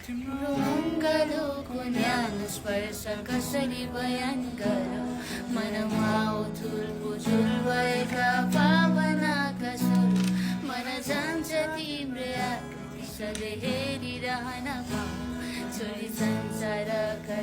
तिम्रो अङ्गालोको न्यानो स्पर्श कसरी बयान गरौँ मनमा उथुल पुथुल भएका भावनाका सुर मन जान्छ तिम्रो आकृति सधैँ हेरिरहन पाऊँ छोरी संसारका